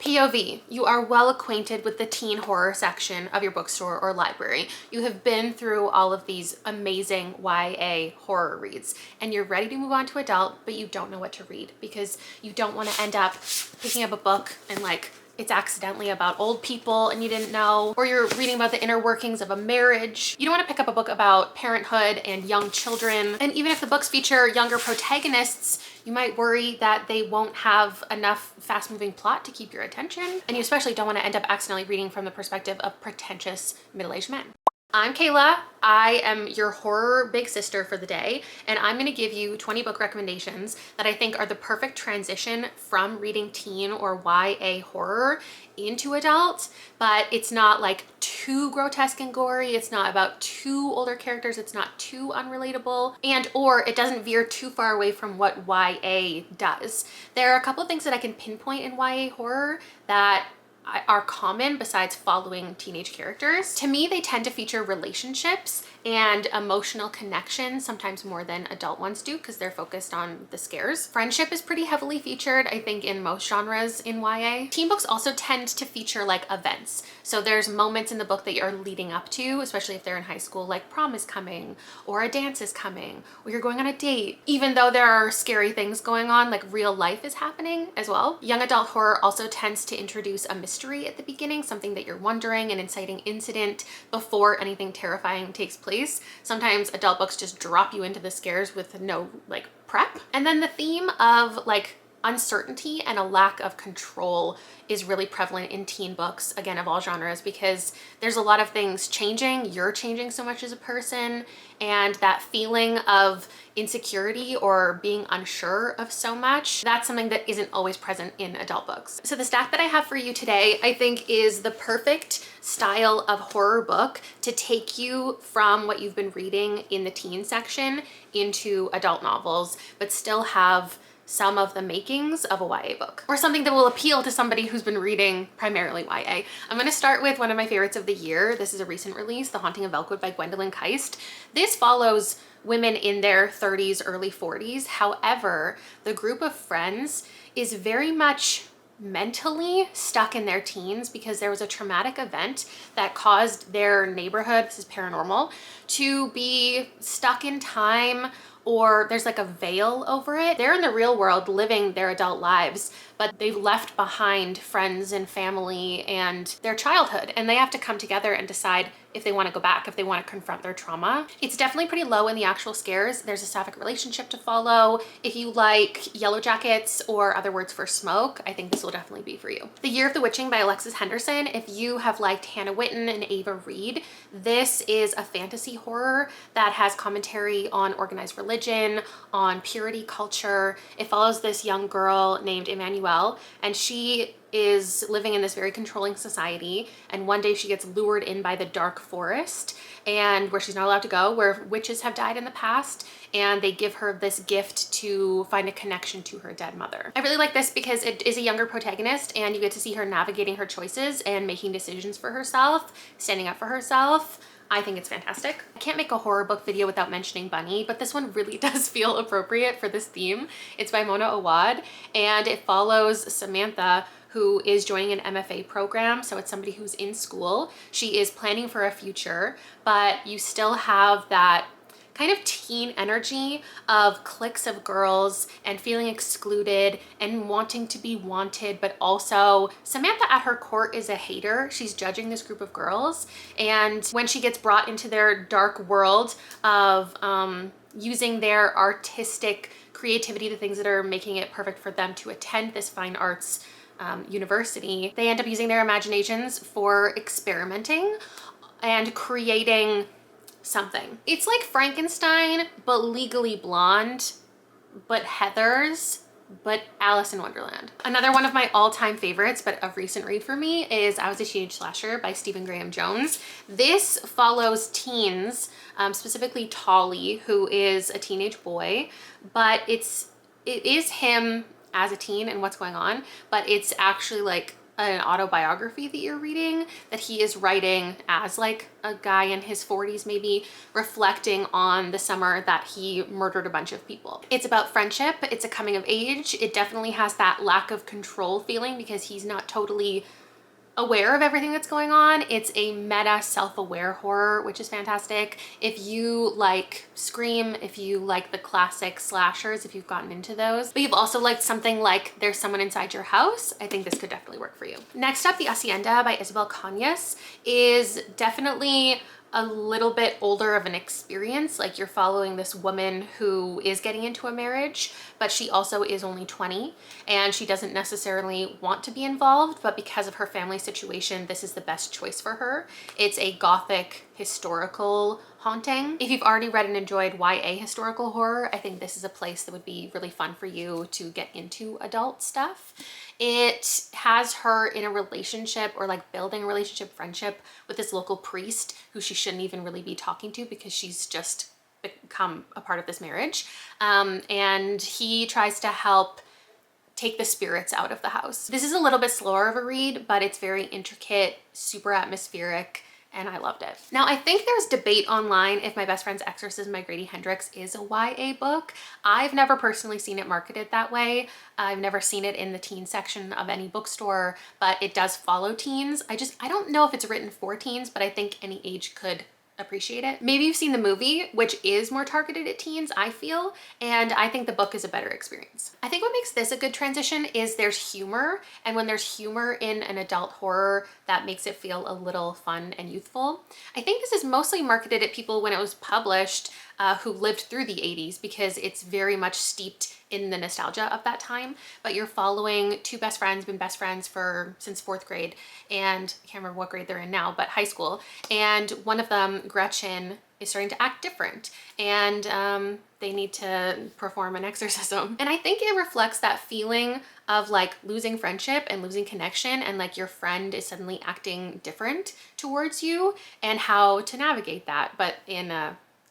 POV, you are well acquainted with the teen horror section of your bookstore or library. You have been through all of these amazing YA horror reads and you're ready to move on to adult, but you don't know what to read because you don't want to end up picking up a book and like it's accidentally about old people and you didn't know, or you're reading about the inner workings of a marriage. You don't want to pick up a book about parenthood and young children. And even if the books feature younger protagonists, you might worry that they won't have enough fast-moving plot to keep your attention. And you especially don't want to end up accidentally reading from the perspective of pretentious middle-aged men. I'm Kayla. I am your horror big sister for the day, and I'm gonna give you 20 book recommendations that I think are the perfect transition from reading teen or YA horror into adult, but it's not like too grotesque and gory. It's not about too older characters. It's not too unrelatable, and or it doesn't veer too far away from what YA does. There are a couple of things that I can pinpoint in YA horror that are common besides following teenage characters. To me, they tend to feature relationships and emotional connection, sometimes more than adult ones do because they're focused on the scares. Friendship is pretty heavily featured, I think, in most genres in YA. Teen books also tend to feature like events. So there's moments in the book that you're leading up to, especially if they're in high school, like prom is coming or a dance is coming or you're going on a date. Even though there are scary things going on, like real life is happening as well. Young adult horror also tends to introduce a mystery at the beginning, something that you're wondering, an inciting incident before anything terrifying takes place. Sometimes adult books just drop you into the scares with no like prep. And then the theme of like uncertainty and a lack of control is really prevalent in teen books, again, of all genres, because there's a lot of things changing. You're changing so much as a person, and that feeling of insecurity or being unsure of so much, that's something that isn't always present in adult books. So the stack that I have for you today, I think, is the perfect style of horror book to take you from what you've been reading in the teen section into adult novels, but still have some of the makings of a YA book, or something that will appeal to somebody who's been reading primarily YA. I'm going to start with one of my favorites of the year. This is a recent release, The Haunting of Elkwood by Gwendolyn Keist. This follows women in their 30s, early 40s. However, the group of friends is very much mentally stuck in their teens because there was a traumatic event that caused their neighborhood, this is paranormal, to be stuck in time, or there's like a veil over it. They're in the real world living their adult lives, but they've left behind friends and family and their childhood, and they have to come together and decide if they want to go back, if they want to confront their trauma. It's definitely pretty low in the actual scares. There's a sapphic relationship to follow. If you like Yellow Jackets or Other Words for Smoke, I think this will definitely be for you. The Year of the Witching by Alexis Henderson. If you have liked Hannah Witten and Ava Reed, this is a fantasy horror that has commentary on organized religion, on purity culture. It follows this young girl named Emmanuelle, and she is living in this very controlling society, and one day she gets lured in by the dark forest, and where she's not allowed to go, where witches have died in the past, and they give her this gift to find a connection to her dead mother. I really like this because it is a younger protagonist, and you get to see her navigating her choices and making decisions for herself, standing up for herself. I think it's fantastic. I can't make a horror book video without mentioning Bunny, but this one really does feel appropriate for this theme. It's by Mona Awad, and it follows Samantha, who is joining an MFA program. So it's somebody who's in school. She is planning for a future, but you still have that kind of teen energy of cliques of girls and feeling excluded and wanting to be wanted, but also Samantha at her core is a hater. She's judging this group of girls, and when she gets brought into their dark world of using their artistic creativity, the things that are making it perfect for them to attend this fine arts university, they end up using their imaginations for experimenting and creating something. It's like Frankenstein, but Legally Blonde, but Heathers, but Alice in Wonderland. Another one of my all-time favorites, but a recent read for me, is I Was a Teenage Slasher by Stephen Graham Jones. This follows teens, specifically Tolly, who is a teenage boy, but it is him as a teen and what's going on, but it's actually like an autobiography that you're reading that he is writing as like a guy in his 40s maybe, reflecting on the summer that he murdered a bunch of people. It's about friendship, it's a coming of age. It definitely has that lack of control feeling because he's not totally aware of everything that's going on. It's a meta self-aware horror, which is fantastic. If you like Scream, if you like the classic slashers, if you've gotten into those, but you've also liked something like There's Someone Inside Your House, I think this could definitely work for you. Next up, The Hacienda by Isabel Cañas is definitely a little bit older of an experience. Like, you're following this woman who is getting into a marriage, but she also is only 20 and she doesn't necessarily want to be involved, but because of her family situation, this is the best choice for her. It's a gothic historical haunting. If you've already read and enjoyed YA historical horror, I think this is a place that would be really fun for you to get into adult stuff. It has her in a relationship, or like building a relationship, friendship with this local priest who she shouldn't even really be talking to because she's just become a part of this marriage. And he tries to help take the spirits out of the house. This is a little bit slower of a read, but it's very intricate, super atmospheric, and I loved it. Now, I think there's debate online if My Best Friend's Exorcism by Grady Hendrix is a YA book. I've never personally seen it marketed that way. I've never seen it in the teen section of any bookstore, but it does follow teens. I don't know if it's written for teens, but I think any age could appreciate it. Maybe you've seen the movie, which is more targeted at teens, I feel, and I think the book is a better experience. I think what makes this a good transition is there's humor, and when there's humor in an adult horror, that makes it feel a little fun and youthful. I think this is mostly marketed at people when it was published who lived through the 80s, because it's very much steeped in the nostalgia of that time. But you're following two best friends, been best friends since 4th grade, and I can't remember what grade they're in now, but high school. And one of them, Gretchen, is starting to act different, and they need to perform an exorcism. And I think it reflects that feeling of like losing friendship and losing connection, and like your friend is suddenly acting different towards you, and how to navigate that, but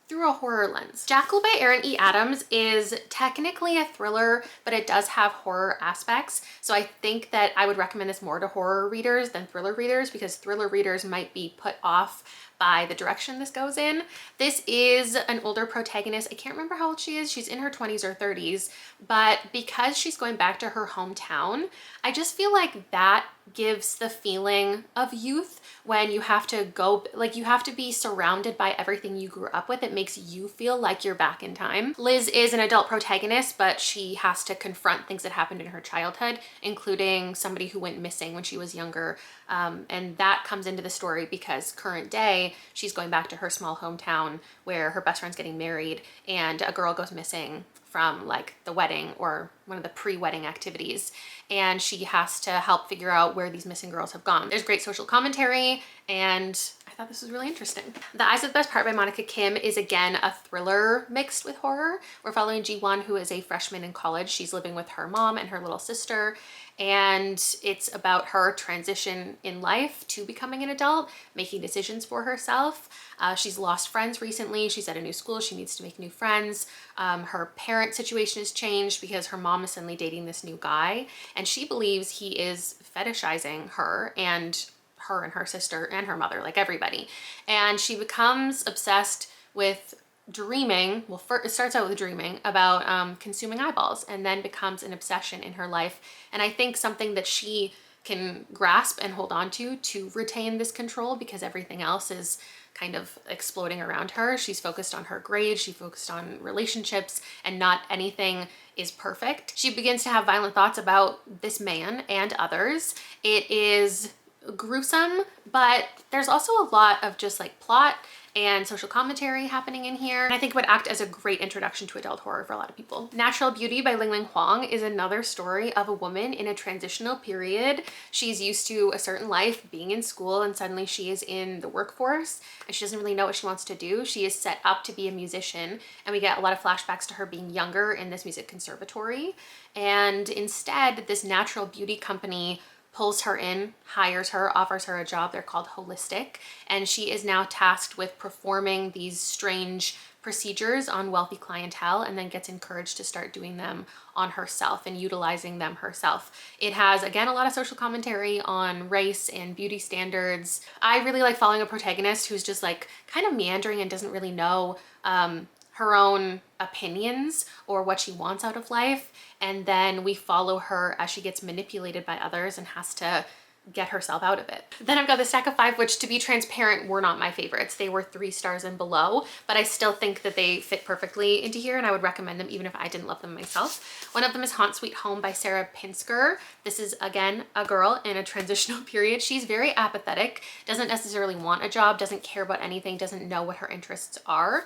through a horror lens. Jackal by Erin E. Adams is technically a thriller, but it does have horror aspects. So I think that I would recommend this more to horror readers than thriller readers, because thriller readers might be put off by the direction this goes in. This is an older protagonist. I can't remember how old she is. She's in her 20s or 30s, but because she's going back to her hometown, I just feel like that gives the feeling of youth when you have to go, like you have to be surrounded by everything you grew up with. It makes you feel like you're back in time. Liz is an adult protagonist, but she has to confront things that happened in her childhood, including somebody who went missing when she was younger. And that comes into the story because current day, she's going back to her small hometown where her best friend's getting married and a girl goes missing from like the wedding or one of the pre-wedding activities, and she has to help figure out where these missing girls have gone. There's great social commentary, and I thought this was really interesting. The Eyes of the Best Part by Monica Kim is again a thriller mixed with horror. We're following Ji-won, who is a freshman in college. She's living with her mom and her little sister, and it's about her transition in life to becoming an adult, making decisions for herself. She's lost friends recently. She's at a new school. She needs to make new friends. Her parent situation has changed because her mom is suddenly dating this new guy, and she believes he is fetishizing her and her sister and her mother, like everybody. And she becomes obsessed with dreaming. Well, first, it starts out with dreaming about consuming eyeballs, and then becomes an obsession in her life. And I think something that she can grasp and hold on to retain this control, because everything else is kind of exploding around her. She's focused on her grades, she's focused on relationships, and not anything is perfect. She begins to have violent thoughts about this man and others. It is gruesome, but there's also a lot of just like plot and social commentary happening in here. And I think it would act as a great introduction to adult horror for a lot of people. Natural Beauty by Ling Ling Huang is another story of a woman in a transitional period. She's used to a certain life, being in school, and suddenly she is in the workforce and she doesn't really know what she wants to do. She is set up to be a musician, and we get a lot of flashbacks to her being younger in this music conservatory. And instead, this natural beauty company pulls her in, hires her, offers her a job. They're called holistic. And she is now tasked with performing these strange procedures on wealthy clientele, and then gets encouraged to start doing them on herself and utilizing them herself. It has, again, a lot of social commentary on race and beauty standards. I really like following a protagonist who's just like kind of meandering and doesn't really know her own opinions or what she wants out of life. And then we follow her as she gets manipulated by others and has to get herself out of it. Then I've got the stack of 5, which, to be transparent, were not my favorites. They were 3 stars and below, but I still think that they fit perfectly into here and I would recommend them even if I didn't love them myself. One of them is Haunt Sweet Home by Sarah Pinsker. This is, again, a girl in a transitional period. She's very apathetic, doesn't necessarily want a job, doesn't care about anything, doesn't know what her interests are,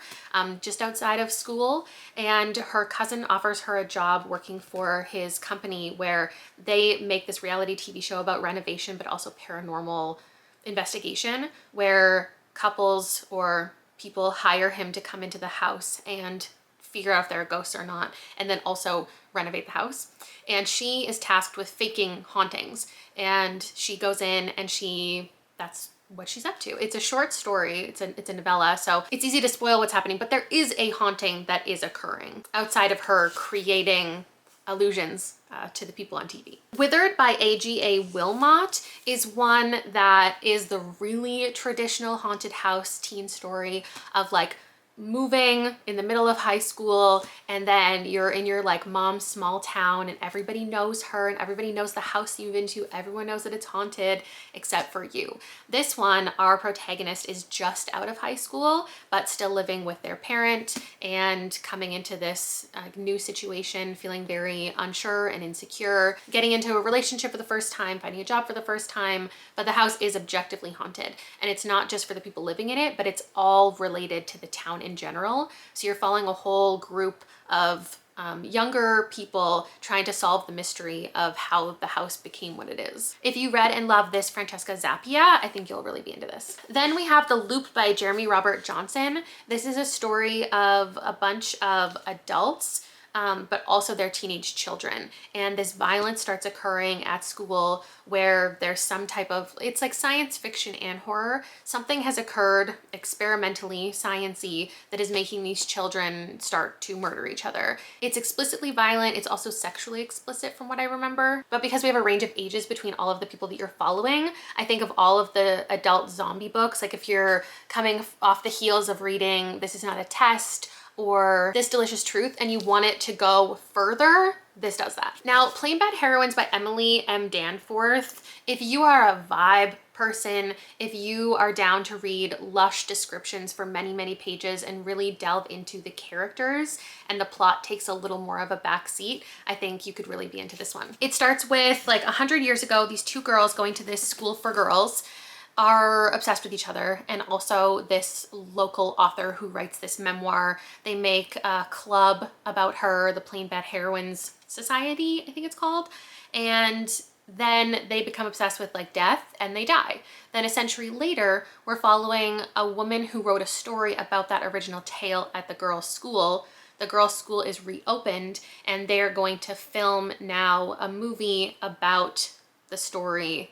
just outside of school. And her cousin offers her a job working for his company where they make this reality TV show about renovation but also paranormal investigation, where couples or people hire him to come into the house and figure out if there are ghosts or not, and then also renovate the house. And she is tasked with faking hauntings, and she goes in and that's what she's up to. It's a short story, it's a novella, so it's easy to spoil what's happening, but there is a haunting that is occurring outside of her creating illusions to the people on TV. Withered by A.G.A. Wilmot is one that is the really traditional haunted house teen story of like moving in the middle of high school, and then you're in your like mom's small town and everybody knows her and everybody knows the house you move into. Everyone knows that it's haunted except for you. This one, our protagonist is just out of high school but still living with their parent and coming into this new situation, feeling very unsure and insecure, getting into a relationship for the first time, finding a job for the first time. But the house is objectively haunted, and it's not just for the people living in it, but it's all related to the town in general. So you're following a whole group of younger people trying to solve the mystery of how the house became what it is. If you read and love this Francesca Zappia, I think you'll really be into this. Then we have The Loop by Jeremy Robert Johnson. This is a story of a bunch of adults but also their teenage children. And this violence starts occurring at school where there's some type of, it's like science fiction and horror. Something has occurred experimentally, science-y, that is making these children start to murder each other. It's explicitly violent. It's also sexually explicit from what I remember. But because we have a range of ages between all of the people that you're following, I think of all of the adult zombie books, like if you're coming off the heels of reading This Is Not a Test or This Delicious Truth and you want it to go further, this does that. Now, Plain Bad Heroines by Emily M. Danforth. If you are a vibe person, if you are down to read lush descriptions for many, many pages and really delve into the characters and the plot takes a little more of a back seat, I think you could really be into this one. It starts with like 100 years ago, these 2 girls going to this school for girls are obsessed with each other, and also this local author who writes this memoir. They make a club about her, the Plain Bad Heroines Society, I think it's called, and then they become obsessed with like death and they die. Then a century later, we're following a woman who wrote a story about that original tale at the girls' school. The girls' school is reopened and they're going to film now a movie about the story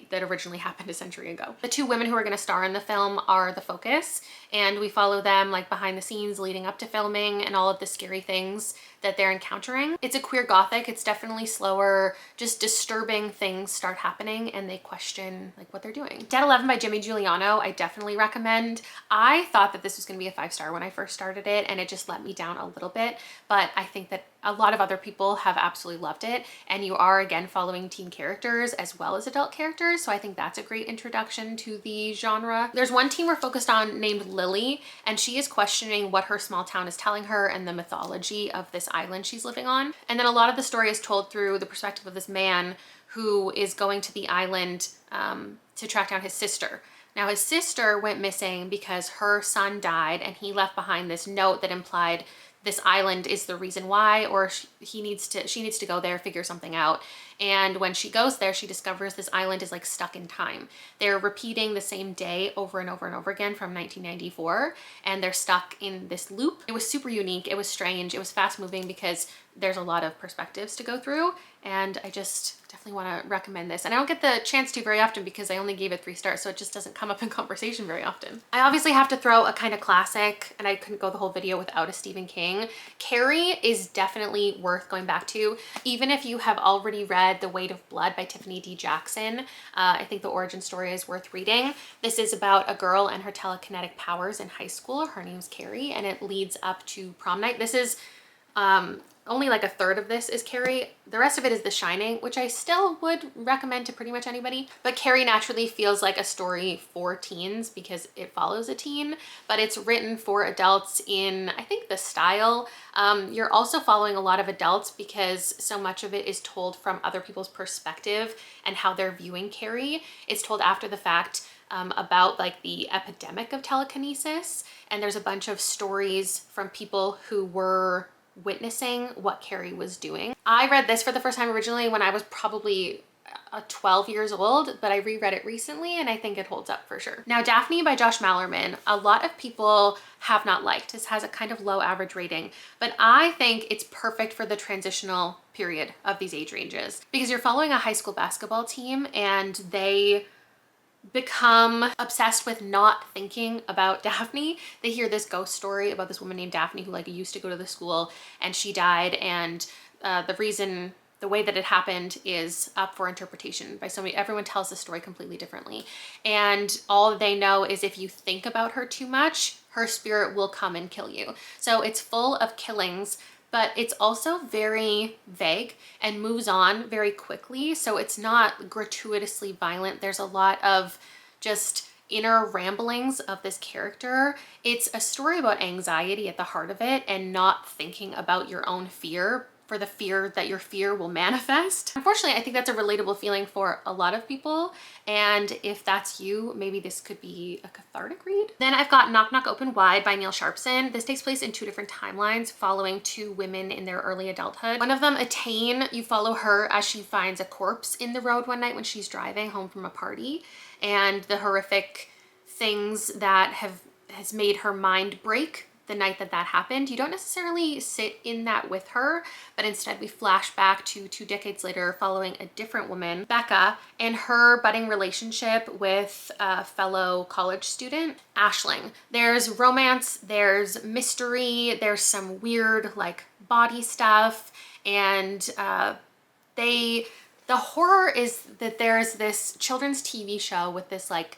that originally happened a century ago. The 2 women who are going to star in the film are the focus, and we follow them like behind the scenes leading up to filming and all of the scary things that they're encountering. It's a queer gothic. It's definitely slower, just disturbing things start happening and they question like what they're doing. Dead 11 by Jimmy Giuliano, I definitely recommend. I thought that this was going to be a 5-star when I first started it and it just let me down a little bit, but I think that a lot of other people have absolutely loved it, and you are again following teen characters as well as adult characters, so I think that's a great introduction to the genre. There's one teen we're focused on named Lily, and she is questioning what her small town is telling her and the mythology of this island she's living on. And then a lot of the story is told through the perspective of this man who is going to the island to track down his sister. Now his sister went missing because her son died, and he left behind this note that implied this island is the reason why, or she needs to go there, figure something out. And when she goes there, she discovers this island is like stuck in time. They're repeating the same day over and over and over again from 1994, and they're stuck in this loop. It was super unique. It was strange. It was fast moving because there's a lot of perspectives to go through, and I just definitely want to recommend this. And I don't get the chance to very often because I only gave it 3 stars, so it just doesn't come up in conversation very often. I obviously have to throw a kind of classic, and I couldn't go the whole video without a Stephen King. Carrie is definitely worth going back to. Even if you have already read The Weight of Blood by Tiffany D. Jackson, I think the origin story is worth reading. This is about a girl and her telekinetic powers in high school. Her name's Carrie, and it leads up to prom night. This is only like a third of this is Carrie. The rest of it is The Shining, which I still would recommend to pretty much anybody. But Carrie naturally feels like a story for teens because it follows a teen, but it's written for adults in, I think, the style. You're also following a lot of adults because so much of it is told from other people's perspective and how they're viewing Carrie. It's told after the fact about like the epidemic of telekinesis. And there's a bunch of stories from people who were witnessing what Carrie was doing. I read this for the first time originally when I was probably 12 years old, but I reread it recently and I think it holds up for sure. Now, Daphne by Josh Malerman, a lot of people have not liked. This has a kind of low average rating, but I think it's perfect for the transitional period of these age ranges because you're following a high school basketball team and they become obsessed with not thinking about Daphne. They hear this ghost story about this woman named Daphne who like used to go to the school and she died, and the way that it happened is up for interpretation by somebody. Everyone tells the story completely differently, and all they know is if you think about her too much, her spirit will come and kill you. So it's full of killings, but it's also very vague and moves on very quickly. So it's not gratuitously violent. There's a lot of just inner ramblings of this character. It's a story about anxiety at the heart of it and not thinking about your own fear for the fear that your fear will manifest. Unfortunately, I think that's a relatable feeling for a lot of people. And if that's you, maybe this could be a cathartic read. Then I've got Knock Knock Open Wide by Neil Sharpson. This takes place in 2 different timelines following 2 women in their early adulthood. One of them, Attain, you follow her as she finds a corpse in the road one night when she's driving home from a party, and the horrific things that has made her mind break the night that that happened. You don't necessarily sit in that with her, but instead we flash back to 2 decades later following a different woman, Becca, and her budding relationship with a fellow college student, Aisling. There's romance, there's mystery, there's some weird like body stuff, and the horror is that there's this children's TV show with this like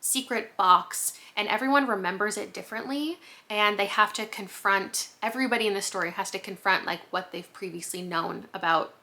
secret box, and everyone remembers it differently, and they have to confront, everybody in the story has to confront like what they've previously known about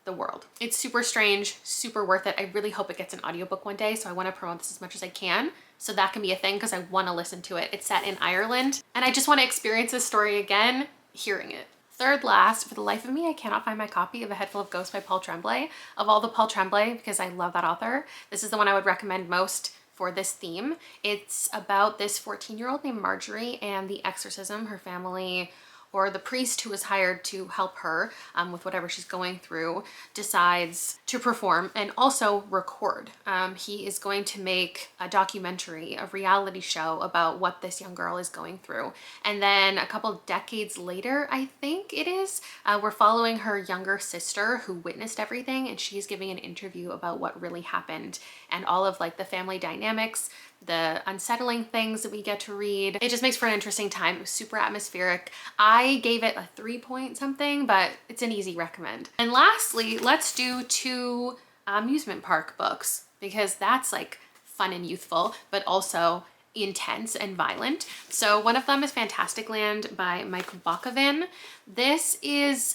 the world. It's super strange, super worth it. I really hope it gets an audiobook one day, so I want to promote this as much as I can so that can be a thing because I want to listen to it. It's set in Ireland and I just want to experience this story again hearing it. Third last, for the life of me, I cannot find my copy of A Head Full of Ghosts by Paul Tremblay. Of all the Paul Tremblay, because I love that author, this is the one I would recommend most for this theme. It's about this 14-year-old named Marjorie and the exorcism her family, or the priest who was hired to help her with whatever she's going through, decides to perform and also record. He is going to make a documentary, a reality show about what this young girl is going through. And then a couple decades later, I think it is, we're following her younger sister who witnessed everything, and she's giving an interview about what really happened and all of like the family dynamics, the unsettling things that we get to read. It just makes for an interesting time. It was super atmospheric. I gave it a 3 point something, but it's an easy recommend. And lastly, let's do 2 amusement park books because that's like fun and youthful, but also intense and violent. So one of them is Fantasticland by Mike Bakovin. This is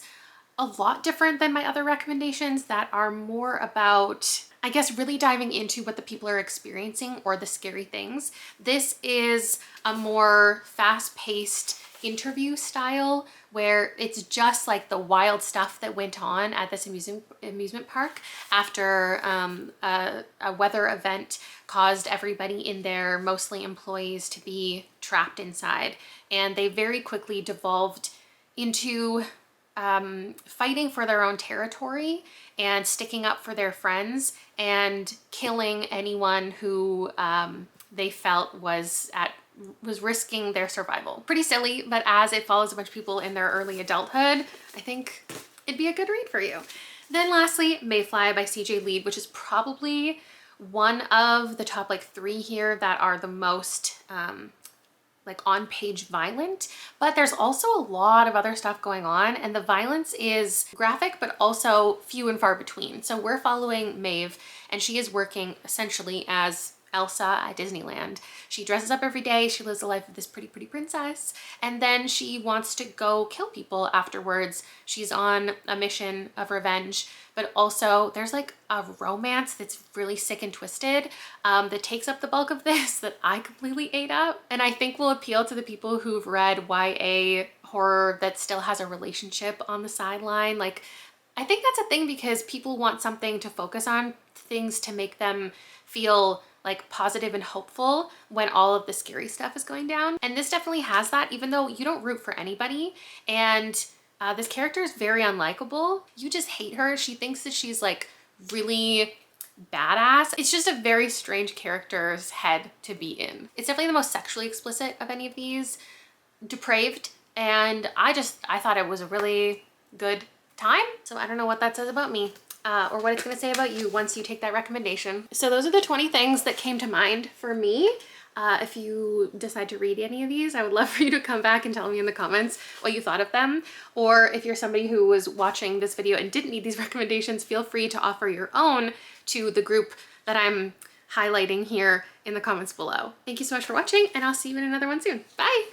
a lot different than my other recommendations that are more about, I guess, really diving into what the people are experiencing or the scary things. This is a more fast-paced interview style where it's just like the wild stuff that went on at this amusement park after a weather event caused everybody in there, mostly employees, to be trapped inside. And they very quickly devolved into fighting for their own territory and sticking up for their friends and killing anyone who they felt was risking their survival. Pretty silly, but as it follows a bunch of people in their early adulthood, I think it'd be a good read for you. Then lastly, Mayfly by CJ Lead, which is probably one of the top like 3 here that are the most like on page violent, but there's also a lot of other stuff going on, and the violence is graphic but also few and far between. So we're following Maeve, and she is working essentially as Elsa at Disneyland. She dresses up every day, she lives the life of this pretty princess, and then she wants to go kill people afterwards. She's on a mission of revenge, but also there's like a romance that's really sick and twisted that takes up the bulk of this that I completely ate up, and I think will appeal to the people who've read YA horror that still has a relationship on the sideline. Like, I think that's a thing because people want something to focus on, things to make them feel like positive and hopeful when all of the scary stuff is going down. And this definitely has that, even though you don't root for anybody. And this character is very unlikable. You just hate her. She thinks that she's like really badass. It's just a very strange character's head to be in. It's definitely the most sexually explicit of any of these, depraved. And I thought it was a really good time. So I don't know what that says about me. Or what it's gonna say about you once you take that recommendation. So those are the 20 things that came to mind for me. If you decide to read any of these, I would love for you to come back and tell me in the comments what you thought of them. Or if you're somebody who was watching this video and didn't need these recommendations, feel free to offer your own to the group that I'm highlighting here in the comments below. Thank you so much for watching, and I'll see you in another one soon. Bye!